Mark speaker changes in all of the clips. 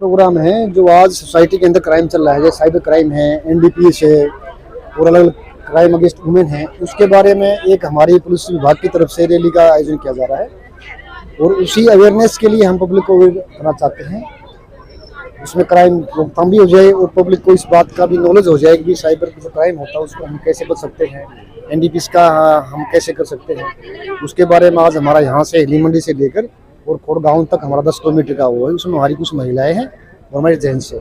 Speaker 1: Programme है जो आज सोसाइटी के अंदर क्राइम चल रहा है, जैसे साइबर क्राइम है, एनडीपीएस है और अलग अलग क्राइम अगेंस्ट वुमेन है, उसके बारे में एक हमारी पुलिस विभाग की तरफ से रैली का आयोजन किया जा रहा है और उसी अवेयरनेस के लिए हम पब्लिक को अवेयर करना चाहते हैं। उसमें क्राइम रोकथाम भी हो जाए और पब्लिक को इस बात का भी नॉलेज हो जाए कि साइबर जो क्राइम होता है उसको हम कैसे बच सकते हैं, एनडीपीएस का हम कैसे कर सकते हैं, उसके बारे में आज हमारा यहाँ से हिली मंडी से लेकर और खोड़ गाँव तक हमारा 10 किलोमीटर का वो है। उसमें हमारी कुछ महिलाएं हैं और हमारे जेंट्स है।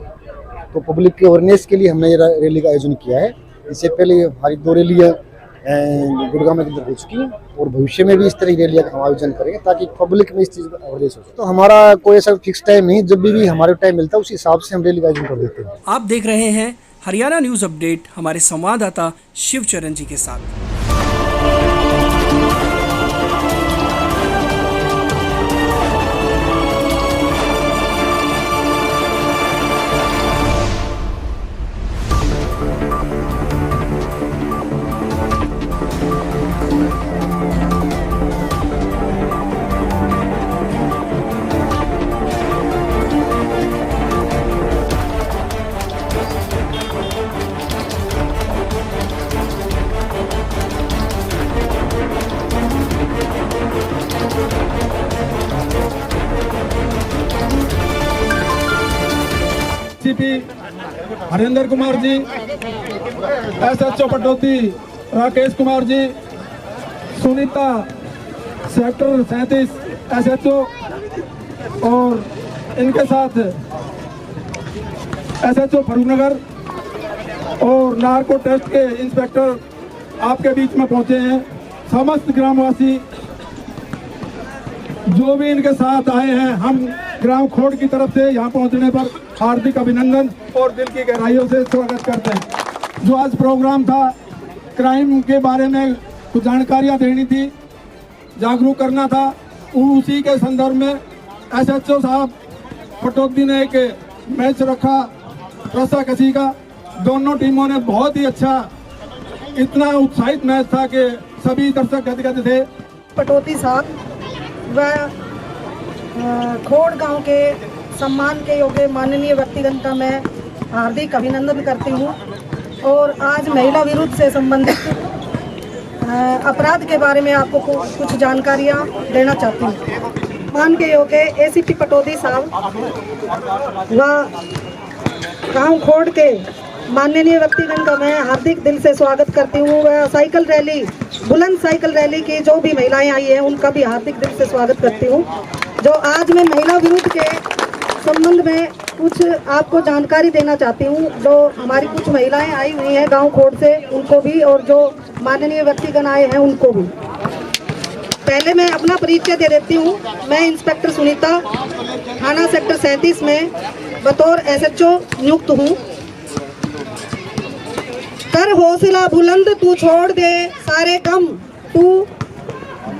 Speaker 1: तो पब्लिक के अवेयरनेस के लिए हमने ये रैली का आयोजन किया है। इससे पहले हमारी 2 रैलियाँ गुड़गांव में अंदर हो चुकी है और भविष्य में भी इस तरह की रैलियाँ का हम आयोजन करेंगे ताकि पब्लिक में इस चीज़ का अवेयरनेस हो। तो हमारा कोई ऐसा फिक्स टाइम नहीं, जब भी हमारे टाइम मिलता है उस हिसाब से हम रैली का आयोजन कर देते हैं।
Speaker 2: आप देख रहे हैं हरियाणा न्यूज अपडेट हमारे संवाददाता शिवचरण जी के साथ।
Speaker 3: CP Harinder Kumar ji, SHO Pataudi Rakesh Kumar ji, Sunita sector 37 SHO और इनके साथ एसएचओ फरूखनगर और नार्को टेस्ट के इंस्पेक्टर आपके बीच में पहुंचे हैं। समस्त ग्रामवासी जो भी इनके साथ आए हैं, हम ग्राम खोड़ की तरफ से यहाँ पहुँचने पर हार्दिक अभिनंदन और दिल की गहराइयों से स्वागत करते हैं। जो आज प्रोग्राम था, क्राइम के बारे में कुछ जानकारियाँ देनी थी, जागरूक करना था, उसी के संदर्भ में एसएचओ साहब पटौदी ने एक मैच रखा रस्साकशी का। दोनों टीमों ने बहुत ही अच्छा, इतना उत्साहित मैच था कि सभी दर्शक गदगद थे।
Speaker 4: पटौदी साहब व खोड़ गांव के सम्मान के योग्य माननीय व्यक्तिगण का मैं हार्दिक अभिनंदन करती हूं और आज महिला विरुद्ध से संबंधित अपराध के बारे में आपको कुछ जानकारियां देना चाहती हूं। मान के योग्य एसीपी पटौदी साहब व गांव खोड़ के माननीय व्यक्तिगण का मैं हार्दिक दिल से स्वागत करती हूँ। वह साइकिल रैली, बुलंद साइकिल रैली की जो भी महिलाएं आई हैं उनका भी हार्दिक दिल से स्वागत करती हूँ। जो आज मैं महिला विरुद्ध के संबंध में कुछ आपको जानकारी देना चाहती हूँ। जो हमारी कुछ महिलाएं आई हुई हैं गांव खोड़ से, उनको भी, और जो माननीय व्यक्तिगण आए हैं उनको भी। पहले मैं अपना परिचय दे देती हूँ। मैं इंस्पेक्टर सुनीता, थाना सेक्टर 37 में बतौर एसएचओ नियुक्त हूँ। कर हौसला बुलंद, तू छोड़ दे सारे गम, तू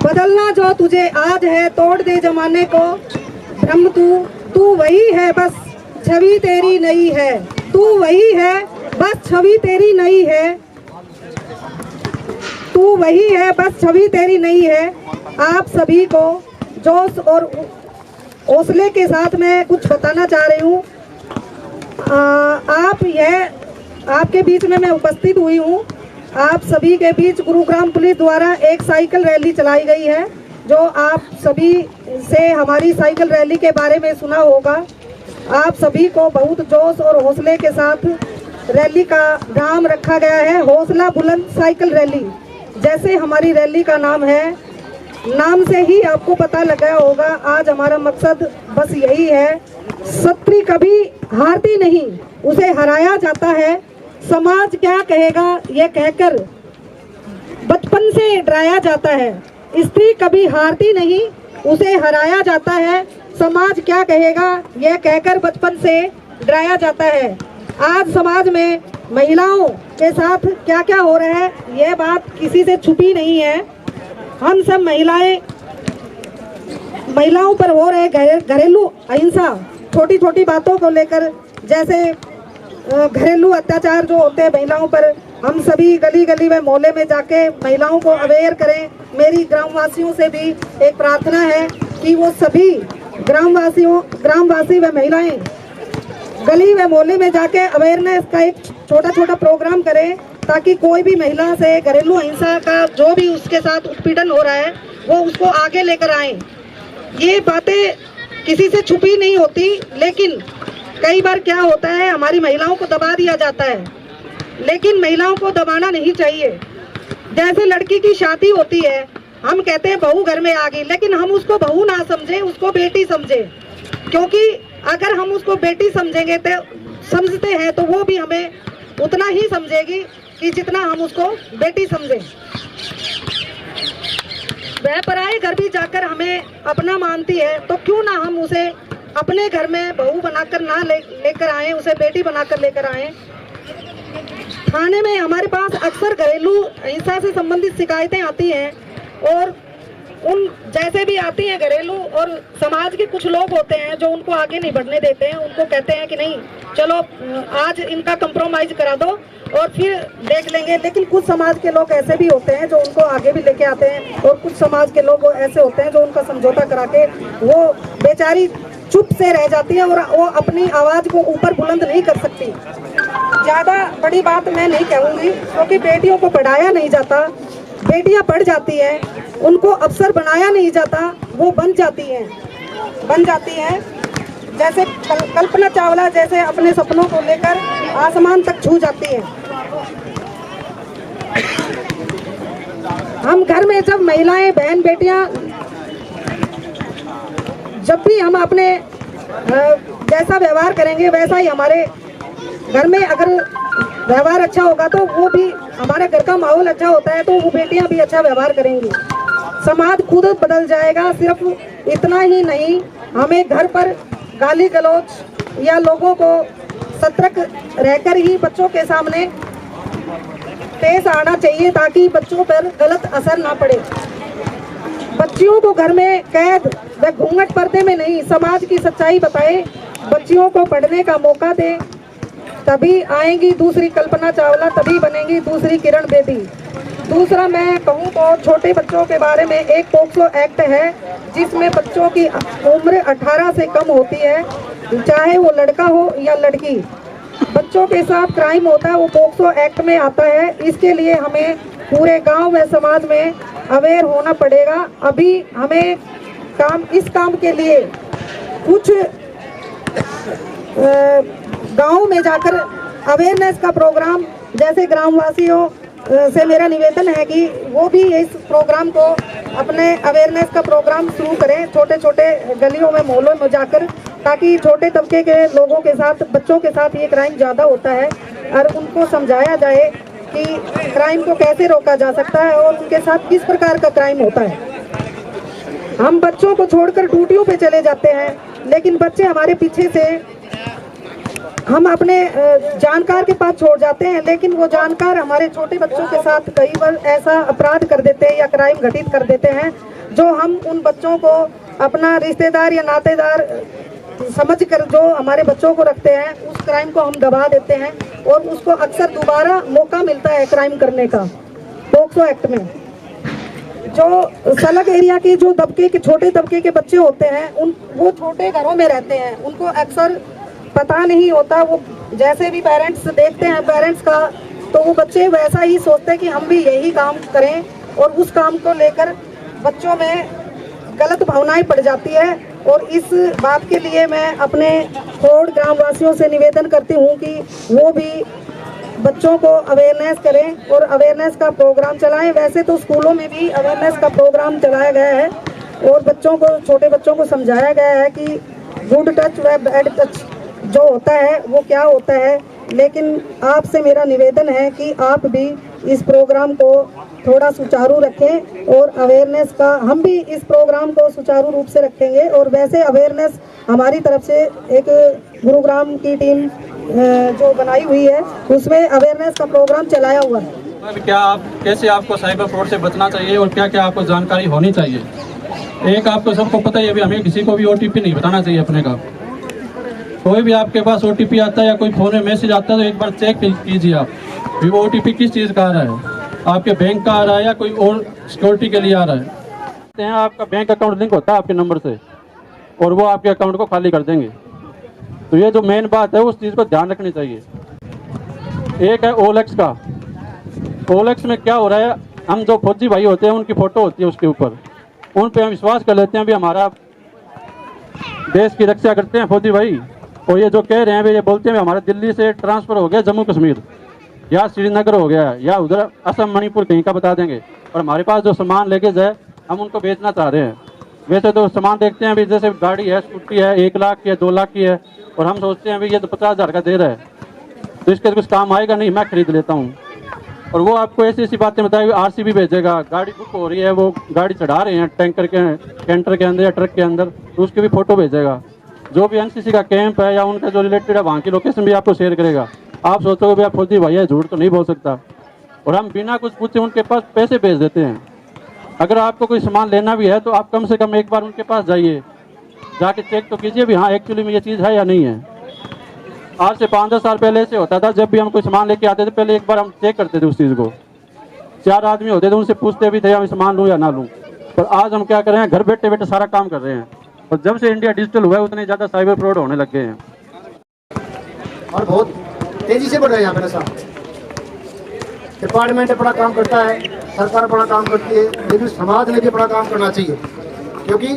Speaker 4: बदलना जो तुझे आज है, तोड़ दे जमाने को भ्रम, तू वही है बस छवि तेरी नई है, तू वही है बस छवि तेरी नई है, तू वही है बस छवि तेरी नई है। आप सभी को जोश और हौसले के साथ मैं कुछ बताना चाह रही हूँ। आपके बीच में मैं उपस्थित हुई हूँ। आप सभी के बीच गुरुग्राम पुलिस द्वारा एक साइकिल रैली चलाई गई है, जो आप सभी से हमारी साइकिल रैली के बारे में सुना होगा। आप सभी को बहुत जोश और हौसले के साथ रैली का नाम रखा गया है, हौसला बुलंद साइकिल रैली। जैसे हमारी रैली का नाम है, नाम से ही आपको पता लगा होगा आज हमारा मकसद बस यही है। शत्रु कभी हारती नहीं, उसे हराया जाता है। समाज क्या कहेगा ये कहकर बचपन से डराया जाता है। स्त्री कभी हारती नहीं, उसे हराया जाता है। समाज क्या कहेगा ये कहकर बचपन से डराया जाता है। आज समाज में महिलाओं के साथ क्या क्या हो रहा है, ये बात किसी से छुपी नहीं है। हम सब महिलाओं पर हो रहे घरेलू अहिंसा, छोटी छोटी बातों को लेकर, जैसे घरेलू अत्याचार जो होते हैं महिलाओं पर, हम सभी गली गली में मोहल्ले में जाके महिलाओं को अवेयर करें। मेरी ग्रामवासियों से भी एक प्रार्थना है कि वो सभी ग्रामवासी व महिलाएं गली व मोहल्ले में जाके अवेयरनेस का एक छोटा छोटा प्रोग्राम करें, ताकि कोई भी महिला से घरेलू हिंसा का जो भी उसके साथ उत्पीड़न हो रहा है वो उसको आगे लेकर आए। ये बातें किसी से छुपी नहीं होती, लेकिन कई बार क्या होता है, हमारी महिलाओं को दबा दिया जाता है, लेकिन महिलाओं को दबाना नहीं चाहिए। जैसे लड़की की शादी होती है, हम कहते हैं बहू घर में आ गई, लेकिन हम उसको बहू ना समझे, उसको बेटी समझे, क्योंकि अगर हम उसको बेटी समझेंगे तो समझते हैं तो वो भी हमें उतना ही समझेगी कि जितना हम उसको बेटी समझे। वह पराए घर भी जाकर हमें अपना मानती है, तो क्यों ना हम उसे अपने घर में बहू बनाकर ना लेकर आए, उसे बेटी बनाकर लेकर आए। थाने में हमारे पास अक्सर घरेलू हिंसा से संबंधित शिकायतें आती हैं, और उन जैसे भी आती हैं घरेलू, और समाज के कुछ लोग होते हैं जो उनको आगे नहीं बढ़ने देते हैं। उनको कहते हैं कि नहीं चलो आज इनका कंप्रोमाइज करा दो और फिर देख लेंगे, लेकिन कुछ समाज के लोग ऐसे भी होते हैं जो उनको आगे भी लेके आते हैं, और कुछ समाज के लोग ऐसे होते हैं जो उनका समझौता करा के वो बेचारी चुप से रह जाती है और वो अपनी आवाज को ऊपर बुलंद नहीं कर सकती। ज्यादा बड़ी बात मैं नहीं कहूँगी, क्योंकि बेटियों को पढ़ाया नहीं जाता, बेटियां पढ़ जाती हैं, उनको अफसर बनाया नहीं जाता, वो बन जाती हैं। जैसे कल्पना चावला जैसे अपने सपनों को लेकर आसमान तक छू जाती हैं। हम घर में जब महिलाएं, बहन, बेटियां, जब भी हम अपने जैसा व्यवहार करेंगे वैसा ही हमारे घर में अगर व्यवहार अच्छा होगा तो वो भी हमारे घर का माहौल अच्छा होता है, तो वो बेटियां भी अच्छा व्यवहार करेंगी, समाज खुद बदल जाएगा। सिर्फ इतना ही नहीं, हमें घर पर गाली गलौज या लोगों को सतर्क रहकर ही बच्चों के सामने पेश आना चाहिए, ताकि बच्चों पर गलत असर ना पड़े। बच्चियों को घर में कैद व घूंघट पर्दे में नहीं, समाज की सच्चाई बताए, बच्चियों को पढ़ने का मौका दे, तभी आएंगी दूसरी कल्पना चावला, तभी बनेंगी दूसरी किरण बेदी। दूसरा मैं कहूँ तो छोटे बच्चों के बारे में एक पोक्सो एक्ट है, जिसमें बच्चों की उम्र 18 से कम होती है, चाहे वो लड़का हो या लड़की। बच्चों के साथ क्राइम होता है वो पोक्सो एक्ट में आता है। इसके लिए हमें पूरे गांव व समाज में अवेयर होना पड़ेगा। अभी हमें इस काम के लिए कुछ गाँव में जाकर अवेयरनेस का प्रोग्राम, जैसे ग्रामवासियों से मेरा निवेदन है कि वो भी इस प्रोग्राम को अपने अवेयरनेस का प्रोग्राम शुरू करें, छोटे छोटे गलियों में, मोहल्लों में जाकर, ताकि छोटे तबके के लोगों के साथ, बच्चों के साथ ये क्राइम ज़्यादा होता है, और उनको समझाया जाए कि क्राइम को कैसे रोका जा सकता है और उनके साथ किस प्रकार का क्राइम होता है। हम बच्चों को छोड़कर ड्यूटियों पे चले जाते हैं, लेकिन बच्चे हमारे पीछे से हम अपने जानकार के पास छोड़ जाते हैं, लेकिन वो जानकार हमारे छोटे बच्चों के साथ कई बार ऐसा अपराध कर देते हैं या क्राइम घटित कर देते हैं, जो हम उन बच्चों को अपना रिश्तेदार या नातेदार समझकर जो हमारे बच्चों को रखते हैं, उस क्राइम को हम दबा देते हैं, और उसको अक्सर दोबारा मौका मिलता है क्राइम करने का। पोक्सो एक्ट में जो सलग एरिया के जो दबके के छोटे दबके के बच्चे होते हैं, वो छोटे घरों में रहते हैं, उनको अक्सर पता नहीं होता। वो जैसे भी पेरेंट्स देखते हैं पेरेंट्स का, तो वो बच्चे वैसा ही सोचते हैं कि हम भी यही काम करें, और उस काम को लेकर बच्चों में गलत भावनाएं पड़ जाती है। और इस बात के लिए मैं अपने खोड़ ग्रामवासियों से निवेदन करती हूँ कि वो भी बच्चों को अवेयरनेस करें और अवेयरनेस का प्रोग्राम चलाएं। वैसे तो स्कूलों में भी अवेयरनेस का प्रोग्राम चलाया गया है, और बच्चों को, छोटे बच्चों को समझाया गया है कि गुड टच व बैड टच जो होता है वो क्या होता है। लेकिन आपसे मेरा निवेदन है कि आप भी इस प्रोग्राम को थोड़ा सुचारू रखें, और अवेयरनेस का हम भी इस प्रोग्राम को सुचारू रूप से रखेंगे। और वैसे अवेयरनेस हमारी तरफ से एक गुरुग्राम की टीम जो बनाई हुई है, उसमें अवेयरनेस का प्रोग्राम चलाया हुआ है।
Speaker 5: क्या आप कैसे आपको साइबर फ्रॉड से बचना चाहिए और क्या क्या आपको जानकारी होनी चाहिए? एक आपको सबको पता ही है, अभी हमें किसी को भी OTP नहीं बताना चाहिए अपने का। कोई भी आपके पास OTP आता है या कोई फोन में मैसेज आता है तो एक बार चेक कीजिए आप भी वो OTP किस चीज़ का आ रहा है, आपके बैंक का आ रहा है या कोई और सिक्योरिटी के लिए आ रहा है। आपका बैंक अकाउंट लिंक होता है आपके नंबर से, और वो आपके अकाउंट को खाली कर देंगे। तो ये जो मेन बात है उस चीज़ को ध्यान रखनी चाहिए। एक है ओलेक्स का। ओलेक्स में क्या हो रहा है, हम जो फौजी भाई होते हैं उनकी फ़ोटो होती है उसके ऊपर, उन पे हम विश्वास कर लेते हैं भी हमारा देश की रक्षा करते हैं फौजी भाई। और ये जो कह रहे हैं भी, ये बोलते हैं भी हमारा दिल्ली से ट्रांसफ़र हो गया जम्मू कश्मीर या श्रीनगर हो गया या उधर असम मणिपुर कहीं का बता देंगे, और हमारे पास जो सामान लेके जाए हम उनको बेचना चाह रहे हैं। वैसे तो सामान देखते हैं भी, जैसे गाड़ी है, स्कूटी है, 1 लाख की है, 2 लाख की है, और हम सोचते हैं भी ये तो 50,000 का दे रहा है, तो इसके कुछ काम आएगा नहीं, मैं खरीद लेता हूँ। और वो आपको ऐसी ऐसी बातें बताएगी, RCB भेजेगा, गाड़ी बुक हो रही है, वो गाड़ी चढ़ा रहे हैं टैंकर के कैंटर के अंदर या ट्रक के अंदर, तो उसकी भी फ़ोटो भेजेगा। जो भी NCC का कैंप है या उनका जो रिलेटेड है वहाँ की लोकेशन भी आपको शेयर करेगा। आप सोचोगे भी आप फौजी भाई है, झूठ तो नहीं बोल सकता। और हम बिना कुछ पूछे उनके पास पैसे भेज देते हैं। अगर आपको कोई सामान लेना भी है तो आप कम से कम एक बार उनके पास जाइए, जाके चेक तो कीजिए भी हाँ एक्चुअली में ये चीज़ है या नहीं है। आज से 5-10 साल पहले से होता था, जब भी हम कोई सामान लेके आते थे पहले एक बार हम चेक करते थे उस चीज़ को। 4 आदमी होते थे, उनसे पूछते भी थे हम सामान लूँ या ना लूँ। पर आज हम क्या कर रहे हैं, घर बैठे बैठे सारा काम कर रहे हैं। और जब से इंडिया डिजिटल हुआ है उतने ज़्यादा साइबर फ्रॉड होने लग गए हैं
Speaker 1: और बहुत तेजी से बढ़ रहा है यहाँ पे नशा। डिपार्टमेंट बड़ा काम करता है, सरकार बड़ा काम करती है, लेकिन समाज ने भी बड़ा काम करना चाहिए, क्योंकि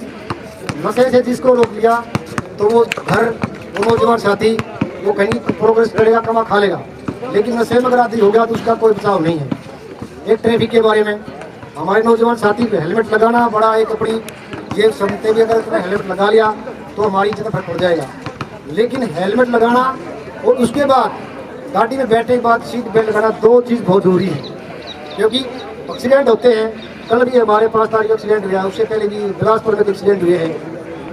Speaker 1: नशे से जिसको रोक लिया तो वो घर, वो नौजवान साथी वो कहीं प्रोग्रेस करेगा, कमा खा लेगा। लेकिन नशे में अगर आदि हो गया तो उसका कोई बचाव नहीं है। एक ट्रैफिक के बारे में हमारे नौजवान साथी को हेलमेट लगाना बड़ा एक अपनी ये समझते भी, अगर उसने हेलमेट लगा लिया तो हमारी इज्जत फर्क पड़ जाएगा। लेकिन हेलमेट लगाना और उसके बाद गाड़ी में बैठने के बाद सीट बेल्ट लगाना, 2 चीज़ बहुत जरूरी है, क्योंकि एक्सीडेंट होते हैं। कल भी हमारे 5 तारीख को एक्सीडेंट हुआ, उससे पहले भी बिलासपुर में एक्सीडेंट हुए हैं।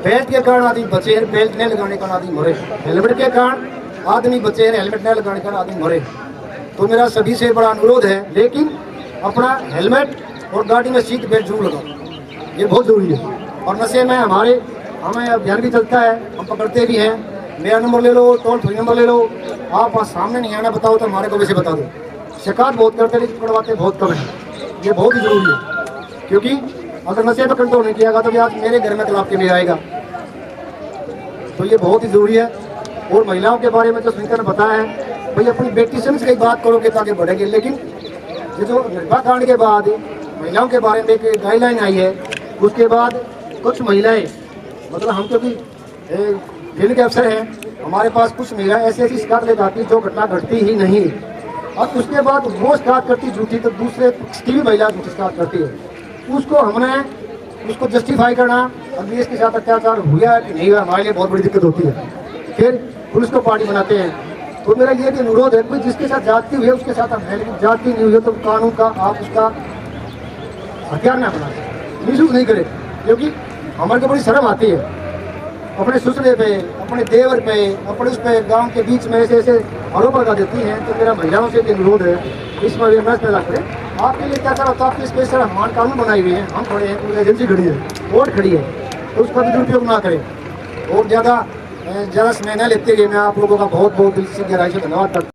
Speaker 1: बेल्ट के कारण आदमी बचे हैं, बेल्ट नहीं लगाने का आदमी मरे। हेलमेट के कारण आदमी बचे हैं, हेलमेट नहीं लगाने का आदमी मरे। तो मेरा सभी से बड़ा अनुरोध है, लेकिन अपना हेलमेट और गाड़ी में सीट बेल्ट जरूर लगाओ, ये बहुत जरूरी है। और नशे में हमें अभियान भी चलता है, हम पकड़ते भी हैं। मेरा नंबर ले लो, टोल फ्री नंबर ले लो, आप सामने नहीं आना बताओ तो हमारे को वैसे बता दो। शिकायत बहुत करते हैं लेकिन पकड़वाते बहुत कम है, ये बहुत ही जरूरी है। क्योंकि अगर नशे पर कंट्रोल नहीं किया तो आज मेरे घर में तालाब के लिए आएगा, तो ये बहुत ही जरूरी है। और महिलाओं के बारे में जो सुनकर ने बताया है, भाई अपनी बेटी से कई बात करोगे तो आगे बढ़ेगी। लेकिन ये जो निर्भया कांड के बाद महिलाओं के बारे में एक गाइडलाइन आई है, उसके बाद कुछ महिलाएं, मतलब हम क्योंकि फील्ड के अफसर हैं, हमारे पास कुछ महिलाएं ऐसी शिकायत ले जाती जो घटना घटती ही नहीं, और उसके बाद वो शिकायत करती झूठी, तो दूसरे की भी महिला झूठी शिकायत करती है। उसको हमने उसको जस्टिफाई करना, अभी इसके साथ अत्याचार हुआ है कि नहीं हुआ, हमारे लिए बहुत बड़ी दिक्कत होती है। फिर पुलिस को पार्टी बनाते हैं। तो मेरा ये भी अनुरोध है, कोई जिसके साथ जाति हुई है उसके साथ हम है, लेकिन जाति नहीं हुई है तो कानून का आप उसका हथियार ना बना, मिसयूज नहीं करें। क्योंकि हमारे को बड़ी शर्म आती है अपने ससुरे पे, अपने देवर पे, अपने उस पे गांव के बीच में ऐसे ऐसे आरोप लगा देती हैं। तो मेरा महिलाओं से अनुरोध है, इसमें अवेयरनेस पैदा करें। आपके लिए क्या होता है, आपके स्पेशल हमारे कानून बनाए हुए हैं, हम खड़े हैं, पूरी एजेंसी खड़ी है, कोर्ट खड़ी है, तो उसका भी दुरुपयोग ना करें। और ज़्यादा समय न लेते हुए मैं आप लोगों का बहुत बहुत दिल से गहराई से धन्यवाद करता हूँ।